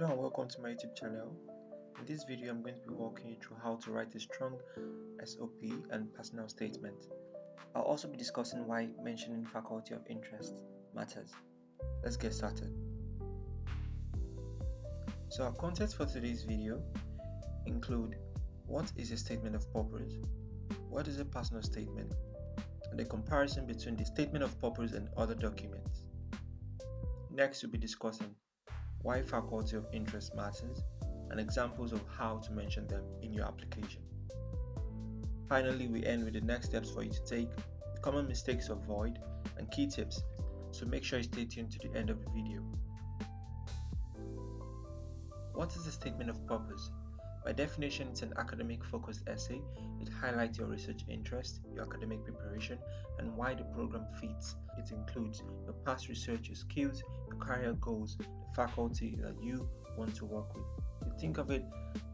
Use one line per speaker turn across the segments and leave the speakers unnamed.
Hello and welcome to my YouTube channel. In this video, I'm going to be walking you through how to write a strong SOP and personal statement. I'll also be discussing why mentioning faculty of interest matters. Let's get started. So our content for today's video include what is a statement of purpose, what is a personal statement, and the comparison between the statement of purpose and other documents. Next, we'll be discussing why faculty of interest matters and examples of how to mention them in your application. Finally, we end with the next steps for you to take, the common mistakes to avoid, and key tips, so make sure you stay tuned to the end of the video. What is a statement of purpose? By definition, it's an academic focused essay. It highlights your research interest, your academic preparation, and why the program fits. It includes your past research, your skills, your career goals, the faculty that you want to work with. You think of it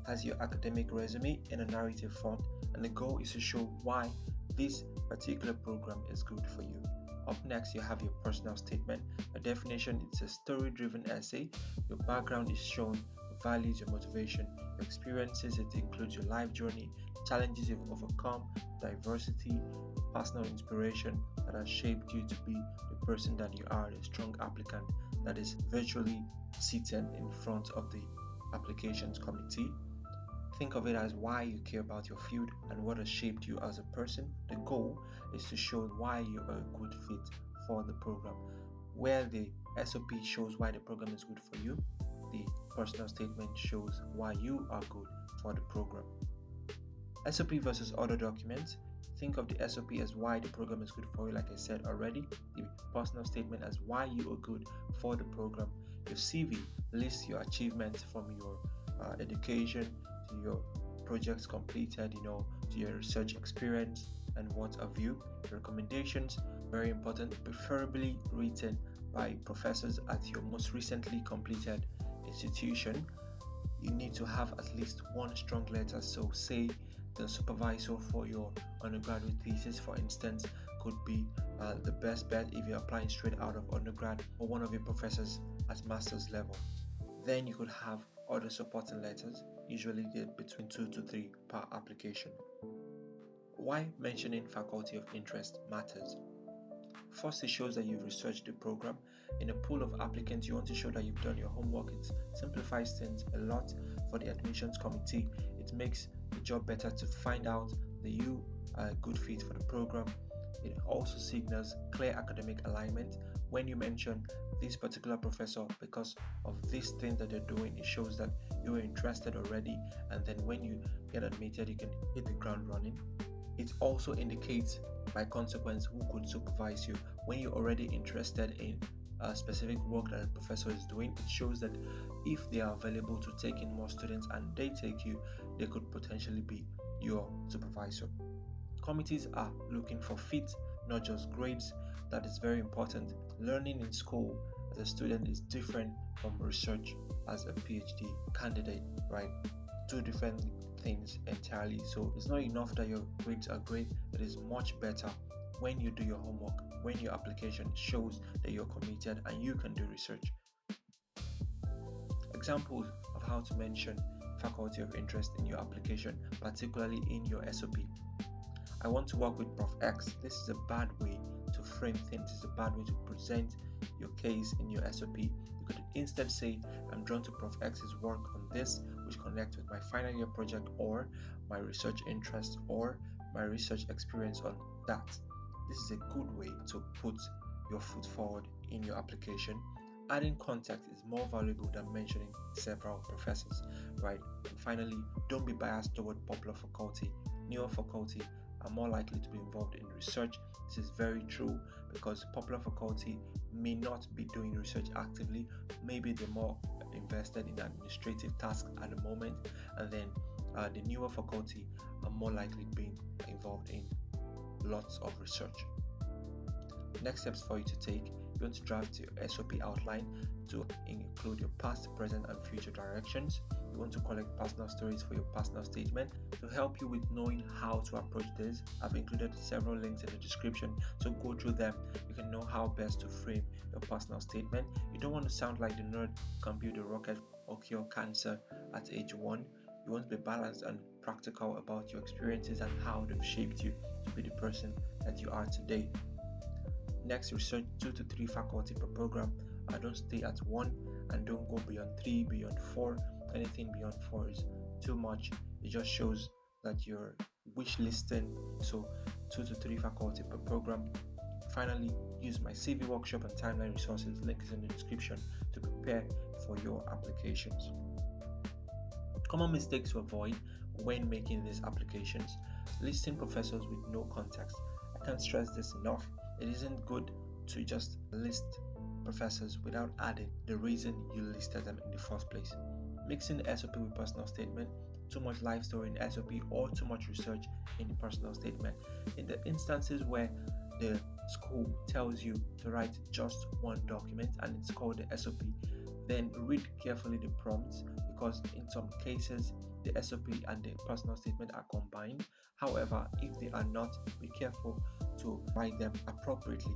as your academic resume in a narrative form, and the goal is to show why this particular program is good for you. Up next, you have your personal statement. By definition, it's a story-driven essay. Your background is shown, values, your motivation, your experiences. It includes your life journey, challenges you've overcome, diversity, personal inspiration that has shaped you to be the person that you are, a strong applicant that is virtually seated in front of the applications committee. Think of it as why you care about your field and what has shaped you as a person. The goal is to show why you are a good fit for the program. Where the SOP shows why the program is good for you, the personal statement shows why you are good for the program. SOP versus other documents. Think of the SOP as why the program is good for you, like I said already. The personal statement as why you are good for the program. Your CV lists your achievements from your education to your projects completed, to your research experience and what have you. Recommendations, very important, preferably written by professors at your most recently completed institution. You need to have at least one strong letter. So say the supervisor for your undergraduate thesis, for instance, could be the best bet if you're applying straight out of undergrad, or one of your professors at master's level. Then you could have other supporting letters, usually between 2 to 3 per application. Why mentioning faculty of interest matters. First, it shows that you've researched the program. In a pool of applicants, you want to show that you've done your homework. It simplifies things a lot for the admissions committee. It makes the job better to find out that you are a good fit for the program. It also signals clear academic alignment. When you mention this particular professor because of this thing that they're doing, it shows that you are interested already, and then when you get admitted, you can hit the ground running. It also indicates, by consequence, who could supervise you. When you're already interested in a specific work that a professor is doing, it shows that if they are available to take in more students and they take you, they could potentially be your supervisor. Committees are looking for fit, not just grades. That is very important. Learning in school as a student is different from research as a PhD candidate, right? Two different things entirely. So it's not enough that your grades are great. It is much better when you do your homework, when your application shows that you're committed and you can do research. Examples of how to mention faculty of interest in your application, particularly in your SOP. I want to work with Prof X. This is a bad way to frame things. It's a bad way to present your case in your SOP. You could instead say, I'm drawn to Prof X's work on this, which connects with my final year project, or my research interest, or my research experience on that. This is a good way to put your foot forward in your application. Adding context is more valuable than mentioning several professors, right? And finally, don't be biased toward popular faculty. Newer faculty are more likely to be involved in research. This is very true because popular faculty may not be doing research actively. Maybe they're more invested in administrative tasks at the moment, and then the newer faculty are more likely being involved in lots of research. Next steps for you to take: you want to draft your SOP outline to include your past, present, and future directions. You want to collect personal stories for your personal statement. To help you with knowing how to approach this, I've included several links in the description, so go through them. You can know how best to frame your personal statement. You don't want to sound like the nerd who can build a rocket or cure cancer at age 1. You want to be balanced and practical about your experiences and how they've shaped you to be the person that you are today. Next, research 2 to 3 faculty per program. Don't stay at 1 and don't go beyond 3, beyond 4. Anything beyond 4 is too much. It just shows that you're wish listing. So 2 to 3 faculty per program. Finally, use my CV workshop and timeline resources. Link is in the description to prepare for your applications. Common mistakes to avoid when making these applications. Listing professors with no context. I can't stress this enough. It isn't good to just list professors without adding the reason you listed them in the first place. Mixing the SOP with personal statement. Too much life story in SOP or too much research in the personal statement. In the instances where the school tells you to write just one document and it's called the SOP, then read carefully the prompts, because in some cases the SOP and the personal statement are combined. However, if they are not, be careful to write them appropriately.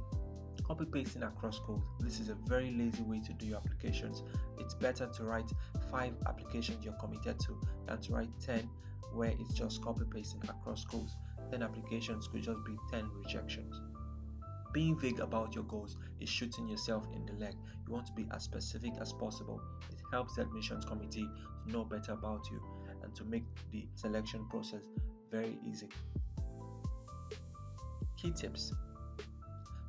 Copy pasting across schools. This is a very lazy way to do your applications. It's better to write 5 applications you're committed to than to write 10 where it's just copy pasting across schools. 10 applications could just be 10 rejections. Being vague about your goals is shooting yourself in the leg. You want to be as specific as possible. It helps the admissions committee to know better about you and to make the selection process very easy. Key tips.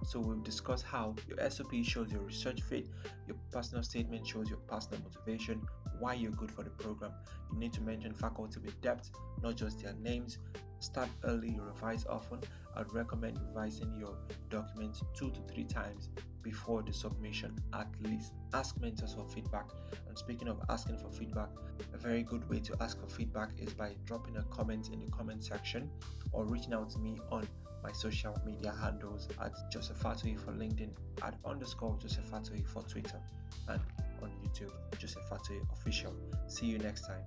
So we've discussed how your SOP shows your research fit, your personal statement shows your personal motivation, why you're good for the program. You need to mention faculty with depth, not just their names. Start early, revise often. I'd recommend revising your documents 2 to 3 times before the submission at least. Ask mentors for feedback. And speaking of asking for feedback, a very good way to ask for feedback is by dropping a comment in the comment section or reaching out to me on my social media handles at Joseph Fatoyi for LinkedIn, at _Joseph Fatoyi for Twitter, and on YouTube, Joseph Fatoyi Official. See you next time.